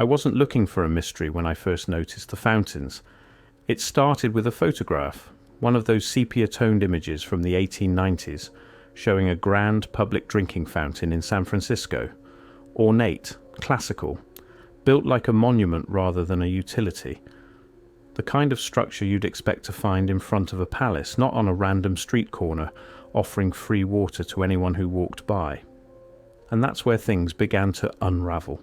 I wasn't looking for a mystery when I first noticed the fountains. It started with a photograph, one of those sepia-toned images from the 1890s, showing a grand public drinking fountain in San Francisco. Ornate, classical, built like a monument rather than a utility. The kind of structure you'd expect to find in front of a palace, not on a random street corner, offering free water to anyone who walked by. And that's where things began to unravel.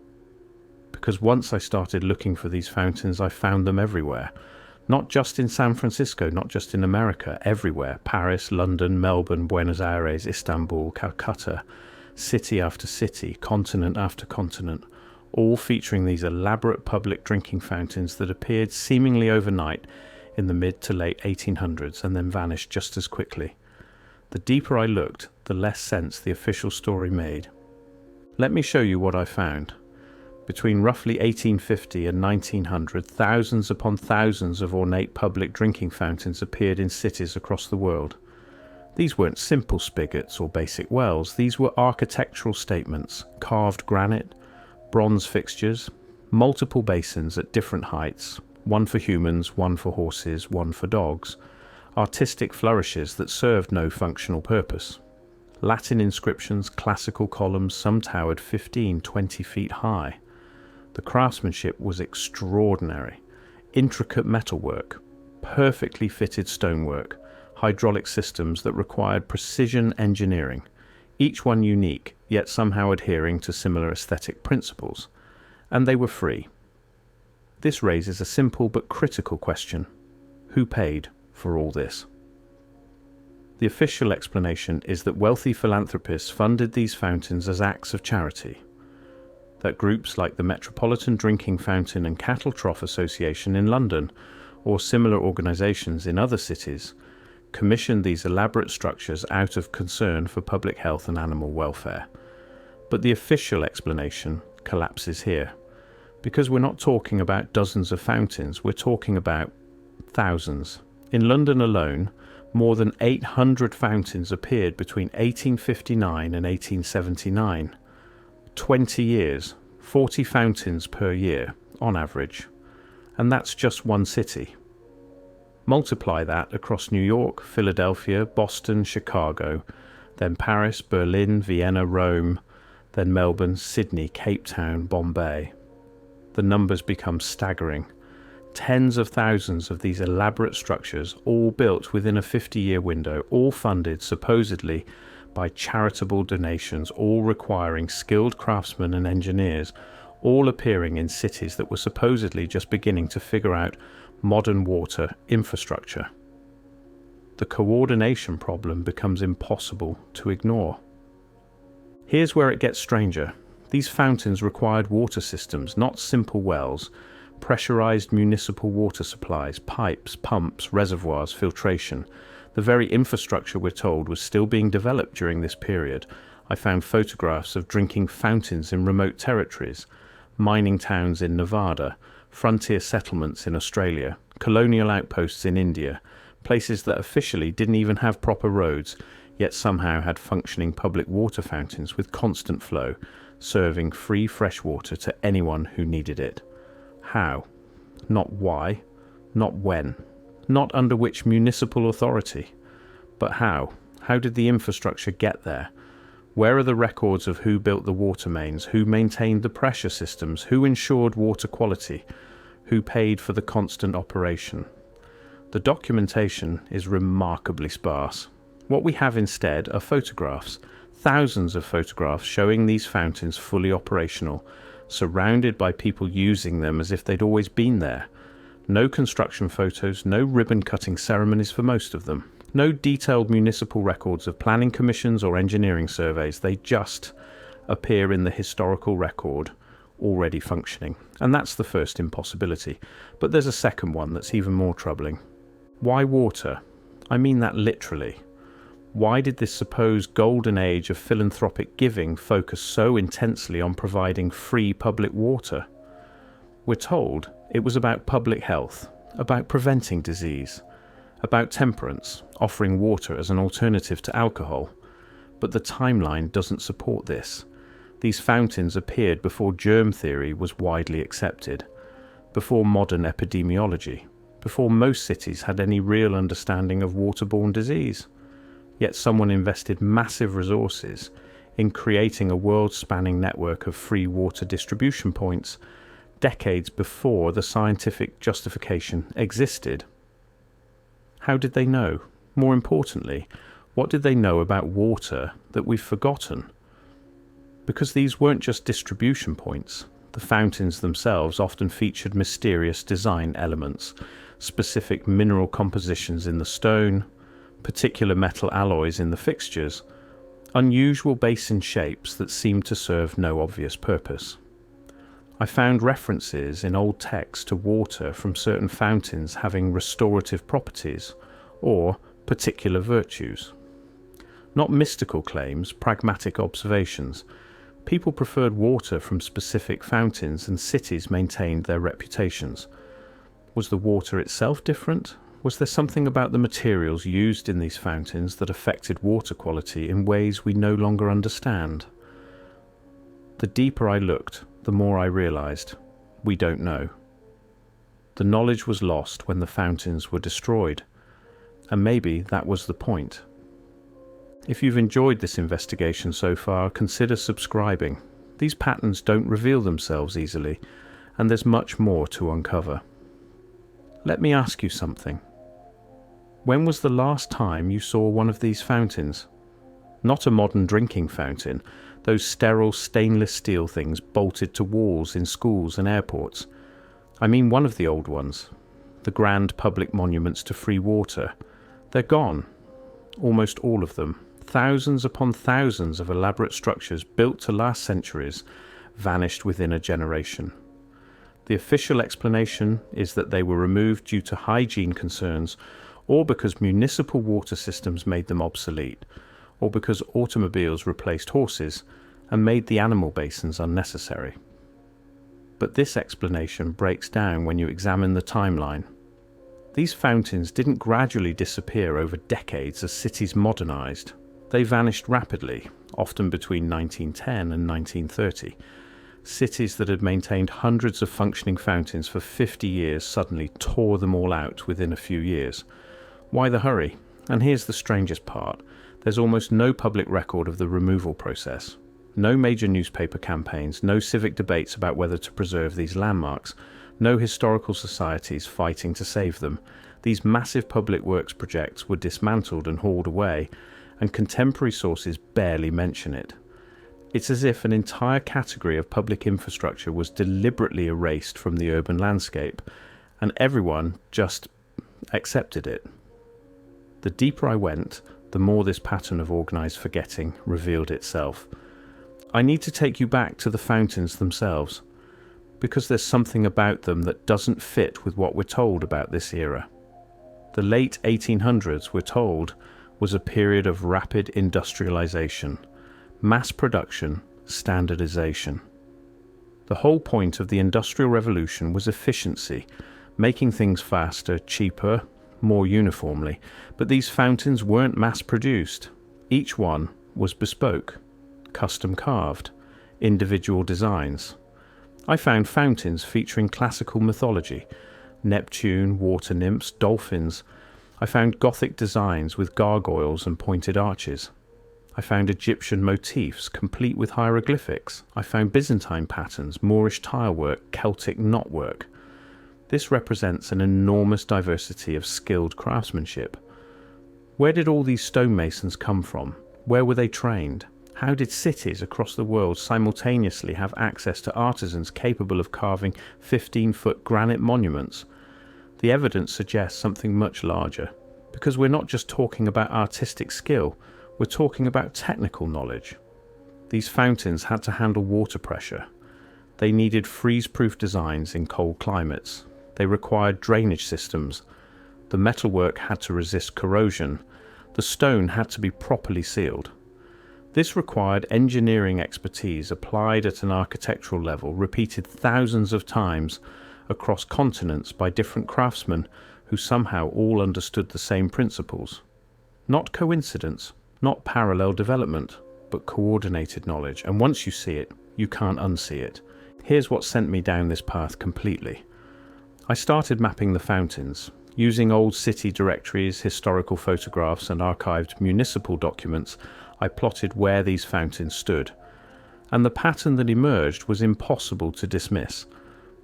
Because once I started looking for these fountains, I found them everywhere. Not just in San Francisco, not just in America, everywhere. Paris, London, Melbourne, Buenos Aires, Istanbul, Calcutta, city after city, continent after continent, all featuring these elaborate public drinking fountains that appeared seemingly overnight in the mid to late 1800s and then vanished just as quickly. The deeper I looked, the less sense the official story made. Let me show you what I found. Between roughly 1850 and 1900, thousands upon thousands of ornate public drinking fountains appeared in cities across the world. These weren't simple spigots or basic wells, these were architectural statements, carved granite, bronze fixtures, multiple basins at different heights, one for humans, one for horses, one for dogs, artistic flourishes that served no functional purpose. Latin inscriptions, classical columns, some towered 15-20 feet high. The craftsmanship was extraordinary. Intricate metalwork, perfectly fitted stonework, hydraulic systems that required precision engineering, each one unique, yet somehow adhering to similar aesthetic principles. And they were free. This raises a simple but critical question. Who paid for all this? The official explanation is that wealthy philanthropists funded these fountains as acts of charity. That groups like the Metropolitan Drinking Fountain and Cattle Trough Association in London, or similar organisations in other cities, commissioned these elaborate structures out of concern for public health and animal welfare. But the official explanation collapses here, because we're not talking about dozens of fountains, we're talking about thousands. In London alone, more than 800 fountains appeared between 1859 and 1879. 20 years, 40 fountains per year, on average. And that's just one city. Multiply that across New York, Philadelphia, Boston, Chicago, then Paris, Berlin, Vienna, Rome, then Melbourne, Sydney, Cape Town, Bombay. The numbers become staggering. Tens of thousands of these elaborate structures, all built within a 50-year window, all funded supposedly by charitable donations, all requiring skilled craftsmen and engineers, all appearing in cities that were supposedly just beginning to figure out modern water infrastructure. The coordination problem becomes impossible to ignore. Here's where it gets stranger. These fountains required water systems, not simple wells, pressurized municipal water supplies, pipes, pumps, reservoirs, filtration. The very infrastructure, we're told, was still being developed during this period. I found photographs of drinking fountains in remote territories, mining towns in Nevada, frontier settlements in Australia, colonial outposts in India, places that officially didn't even have proper roads, yet somehow had functioning public water fountains with constant flow, serving free fresh water to anyone who needed it. How? Not why, not when, not under which municipal authority, but how? How did the infrastructure get there? Where are the records of who built the water mains, who maintained the pressure systems, who ensured water quality, who paid for the constant operation? The documentation is remarkably sparse. What we have instead are photographs, thousands of photographs showing these fountains fully operational, surrounded by people using them as if they'd always been there. No construction photos, no ribbon-cutting ceremonies for most of them. No detailed municipal records of planning commissions or engineering surveys. They just appear in the historical record, already functioning. And that's the first impossibility. But there's a second one that's even more troubling. Why water? I mean that literally. Why did this supposed golden age of philanthropic giving focus so intensely on providing free public water? We're told it was about public health, about preventing disease, about temperance, offering water as an alternative to alcohol. But the timeline doesn't support this. These fountains appeared before germ theory was widely accepted, before modern epidemiology, before most cities had any real understanding of waterborne disease. Yet someone invested massive resources in creating a world-spanning network of free water distribution points decades before the scientific justification existed. How did they know? More importantly, what did they know about water that we've forgotten? Because these weren't just distribution points. The fountains themselves often featured mysterious design elements, specific mineral compositions in the stone, particular metal alloys in the fixtures, unusual basin shapes that seemed to serve no obvious purpose. I found references in old texts to water from certain fountains having restorative properties or particular virtues. Not mystical claims, pragmatic observations. People preferred water from specific fountains and cities maintained their reputations. Was the water itself different? Was there something about the materials used in these fountains that affected water quality in ways we no longer understand? The deeper I looked, the more I realized we don't know. The knowledge was lost when the fountains were destroyed, and maybe that was the point. If you've enjoyed this investigation so far, consider subscribing. These patterns don't reveal themselves easily, and there's much more to uncover. Let me ask you something. When was the last time you saw one of these fountains? Not a modern drinking fountain, those sterile stainless steel things bolted to walls in schools and airports. I mean one of the old ones, the grand public monuments to free water. They're gone, almost all of them. Thousands upon thousands of elaborate structures built to last centuries vanished within a generation. The official explanation is that they were removed due to hygiene concerns, or because municipal water systems made them obsolete, or because automobiles replaced horses and made the animal basins unnecessary. But this explanation breaks down when you examine the timeline. These fountains didn't gradually disappear over decades as cities modernized. They vanished rapidly, often between 1910 and 1930. Cities that had maintained hundreds of functioning fountains for 50 years suddenly tore them all out within a few years. Why the hurry? And here's the strangest part. There's almost no public record of the removal process. No major newspaper campaigns, no civic debates about whether to preserve these landmarks, no historical societies fighting to save them. These massive public works projects were dismantled and hauled away, and contemporary sources barely mention it. It's as if an entire category of public infrastructure was deliberately erased from the urban landscape, and everyone just accepted it. The deeper I went, the more this pattern of organised forgetting revealed itself. I need to take you back to the fountains themselves, because there's something about them that doesn't fit with what we're told about this era. The late 1800s, we're told, was a period of rapid industrialization, mass production, standardization. The whole point of the Industrial Revolution was efficiency, making things faster, cheaper, more uniformly. But these fountains weren't mass-produced. Each one was bespoke, custom carved, individual designs. I found fountains featuring classical mythology, Neptune, water nymphs, dolphins. I found Gothic designs with gargoyles and pointed arches. I found Egyptian motifs complete with hieroglyphics. I found Byzantine patterns, Moorish tilework, Celtic knotwork. This represents an enormous diversity of skilled craftsmanship. Where did all these stonemasons come from? Where were they trained? How did cities across the world simultaneously have access to artisans capable of carving 15-foot granite monuments? The evidence suggests something much larger, because we're not just talking about artistic skill, we're talking about technical knowledge. These fountains had to handle water pressure. They needed freeze-proof designs in cold climates. They required drainage systems. The metalwork had to resist corrosion. The stone had to be properly sealed. This required engineering expertise applied at an architectural level, repeated thousands of times across continents by different craftsmen who somehow all understood the same principles. Not coincidence, not parallel development. but coordinated knowledge, and once you see it, you can't unsee it. Here's what sent me down this path completely. I started mapping the fountains. Using old city directories, historical photographs, and archived municipal documents, I plotted where these fountains stood. And the pattern that emerged was impossible to dismiss.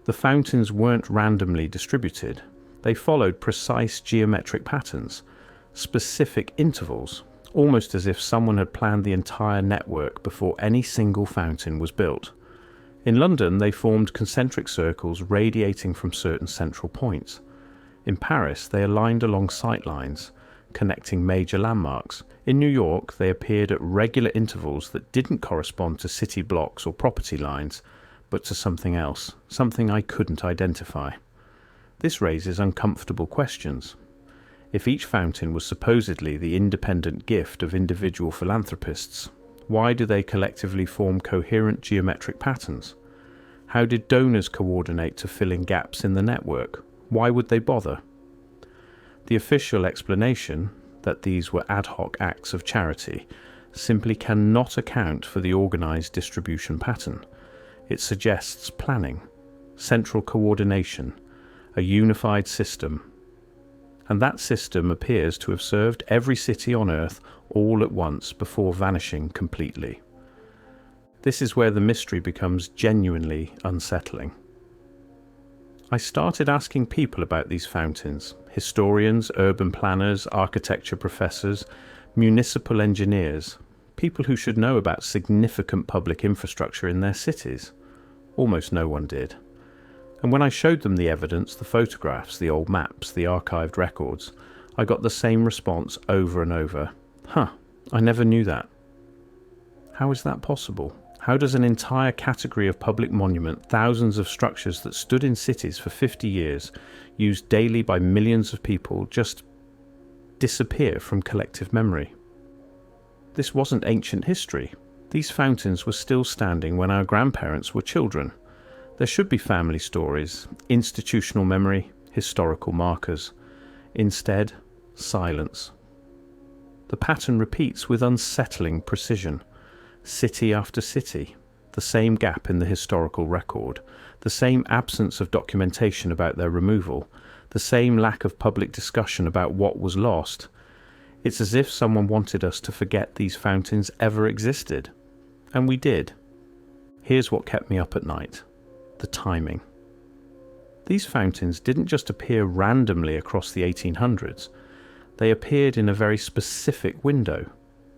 The fountains weren't randomly distributed. They followed precise geometric patterns, specific intervals, almost as if someone had planned the entire network before any single fountain was built. In London, they formed concentric circles radiating from certain central points. In Paris, they aligned along sight lines, connecting major landmarks. In New York, they appeared at regular intervals that didn't correspond to city blocks or property lines, but to something else, something I couldn't identify. This raises uncomfortable questions. If each fountain was supposedly the independent gift of individual philanthropists, why do they collectively form coherent geometric patterns? How did donors coordinate to fill in gaps in the network? Why would they bother? The official explanation, that these were ad hoc acts of charity, simply cannot account for the organized distribution pattern. It suggests planning, central coordination, a unified system. And that system appears to have served every city on Earth all at once before vanishing completely. This is where the mystery becomes genuinely unsettling. I started asking people about these fountains: historians, urban planners, architecture professors, municipal engineers, people who should know about significant public infrastructure in their cities. Almost no one did. And when I showed them the evidence, the photographs, the old maps, the archived records, I got the same response over and over. I never knew that. How is that possible? How does an entire category of public monument, thousands of structures that stood in cities for 50 years, used daily by millions of people, just disappear from collective memory? This wasn't ancient history. These fountains were still standing when our grandparents were children. There should be family stories, institutional memory, historical markers. Instead, silence. The pattern repeats with unsettling precision. City after city, the same gap in the historical record, the same absence of documentation about their removal, the same lack of public discussion about what was lost. It's as if someone wanted us to forget these fountains ever existed. And we did. Here's what kept me up at night: the timing. These fountains didn't just appear randomly across the 1800s. They appeared in a very specific window,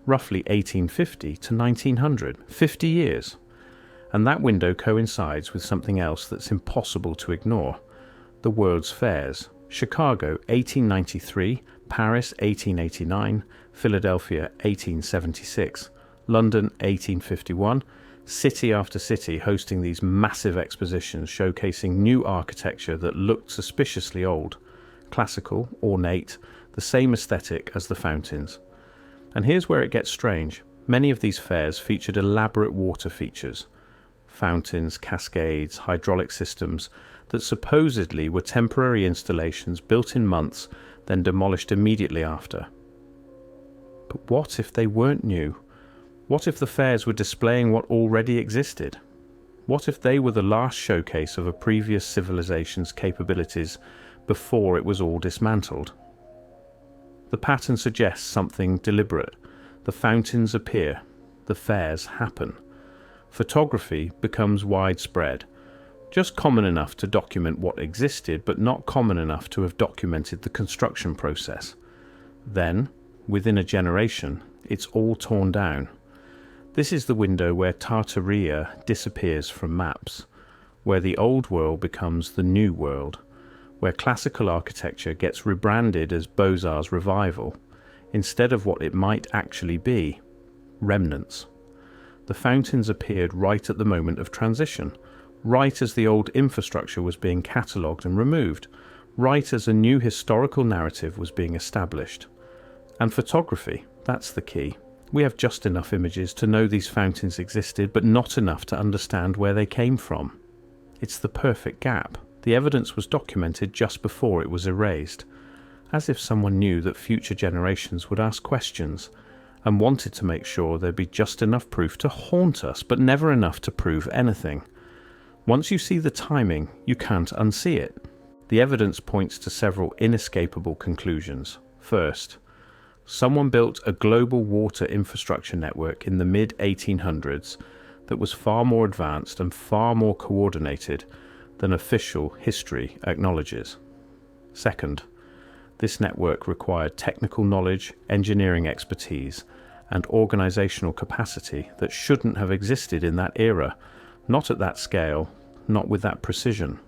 roughly 1850 to 1900, 50 years. And that window coincides with something else that's impossible to ignore: the World's Fairs. Chicago, 1893, Paris, 1889, Philadelphia, 1876, London, 1851, city after city hosting these massive expositions showcasing new architecture that looked suspiciously old, classical, ornate, the same aesthetic as the fountains. And here's where it gets strange. Many of these fairs featured elaborate water features, fountains, cascades, hydraulic systems that supposedly were temporary installations built in months, then demolished immediately after. But what if they weren't new? What if the fairs were displaying what already existed? What if they were the last showcase of a previous civilization's capabilities before it was all dismantled? The pattern suggests something deliberate. The fountains appear. The fairs happen. Photography becomes widespread, just common enough to document what existed, but not common enough to have documented the construction process. Then, within a generation, it's all torn down. This is the window where Tartaria disappears from maps, where the old world becomes the new world, where classical architecture gets rebranded as Beaux-Arts revival, instead of what it might actually be: remnants. The fountains appeared right at the moment of transition, right as the old infrastructure was being catalogued and removed, right as a new historical narrative was being established. And photography, that's the key. We have just enough images to know these fountains existed, but not enough to understand where they came from. It's the perfect gap. The evidence was documented just before it was erased, as if someone knew that future generations would ask questions, and wanted to make sure there'd be just enough proof to haunt us, but never enough to prove anything. Once you see the timing, you can't unsee it. The evidence points to several inescapable conclusions. First, someone built a global water infrastructure network in the mid-1800s that was far more advanced and far more coordinated than official history acknowledges. Second, this network required technical knowledge, engineering expertise, and organizational capacity that shouldn't have existed in that era, not at that scale, not with that precision.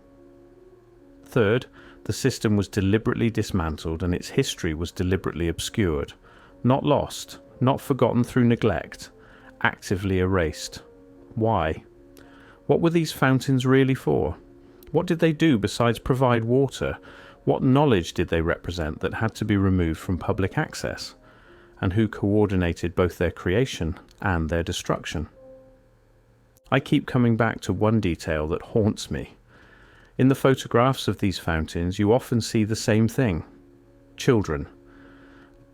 Third, the system was deliberately dismantled and its history was deliberately obscured, not lost, not forgotten through neglect, actively erased. Why? What were these fountains really for? What did they do besides provide water? What knowledge did they represent that had to be removed from public access? And who coordinated both their creation and their destruction? I keep coming back to one detail that haunts me. In the photographs of these fountains, you often see the same thing: children.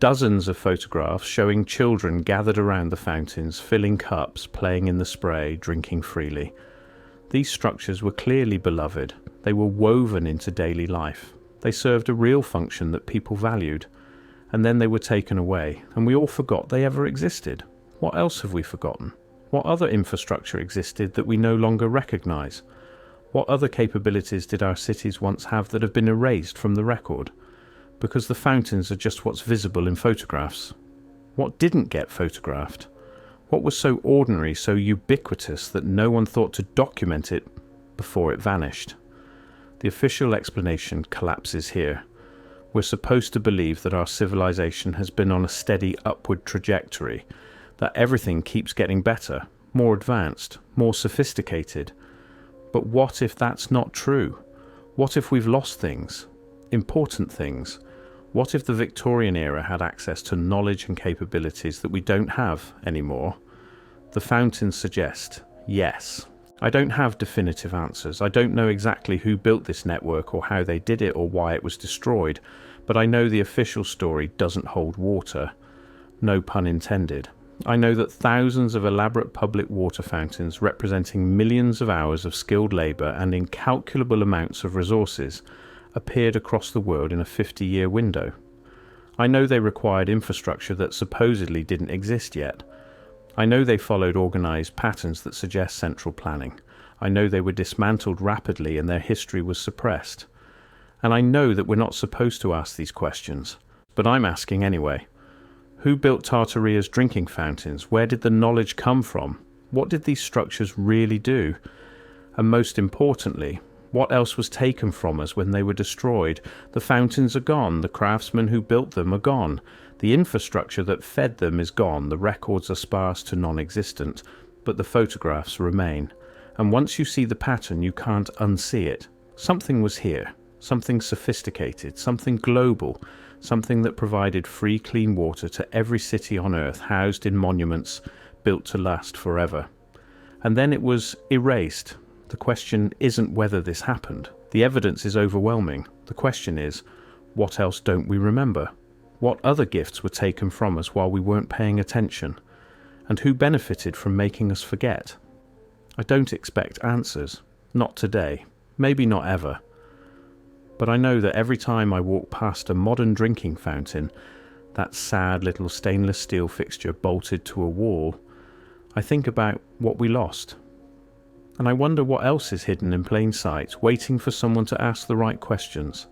Dozens of photographs showing children gathered around the fountains, filling cups, playing in the spray, drinking freely. These structures were clearly beloved. They were woven into daily life. They served a real function that people valued. And then they were taken away, and we all forgot they ever existed. What else have we forgotten? What other infrastructure existed that we no longer recognize? What other capabilities did our cities once have that have been erased from the record? Because the fountains are just what's visible in photographs. What didn't get photographed? What was so ordinary, so ubiquitous that no one thought to document it before it vanished? The official explanation collapses here. We're supposed to believe that our civilization has been on a steady upward trajectory, that everything keeps getting better, more advanced, more sophisticated. But what if that's not true? What if we've lost things, important things? What if the Victorian era had access to knowledge and capabilities that we don't have anymore? The fountains suggest yes. I don't have definitive answers. I don't know exactly who built this network or how they did it or why it was destroyed, but I know the official story doesn't hold water. No pun intended. I know that thousands of elaborate public water fountains representing millions of hours of skilled labour and incalculable amounts of resources appeared across the world in a 50-year window. I know they required infrastructure that supposedly didn't exist yet. I know they followed organised patterns that suggest central planning. I know they were dismantled rapidly and their history was suppressed. And I know that we're not supposed to ask these questions, but I'm asking anyway. Who built Tartaria's drinking fountains? Where did the knowledge come from? What did these structures really do? And most importantly, what else was taken from us when they were destroyed? The fountains are gone. The craftsmen who built them are gone. The infrastructure that fed them is gone. The records are sparse to non-existent, but the photographs remain. And once you see the pattern, you can't unsee it. Something was here. Something sophisticated. Something global. Something that provided free, clean water to every city on Earth, housed in monuments built to last forever. And then it was erased. The question isn't whether this happened. The evidence is overwhelming. The question is, what else don't we remember? What other gifts were taken from us while we weren't paying attention? And who benefited from making us forget? I don't expect answers. Not today. Maybe not ever. But I know that every time I walk past a modern drinking fountain, that sad little stainless steel fixture bolted to a wall, I think about what we lost. And I wonder what else is hidden in plain sight, waiting for someone to ask the right questions.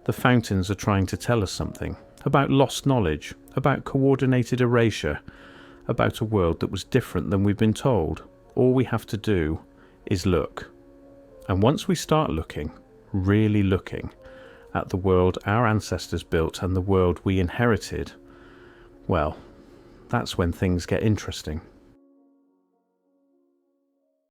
The fountains are trying to tell us something, about lost knowledge, about coordinated erasure, about a world that was different than we've been told. All we have to do is look. And once we start looking, really looking, at the world our ancestors built and the world we inherited, well, that's when things get interesting.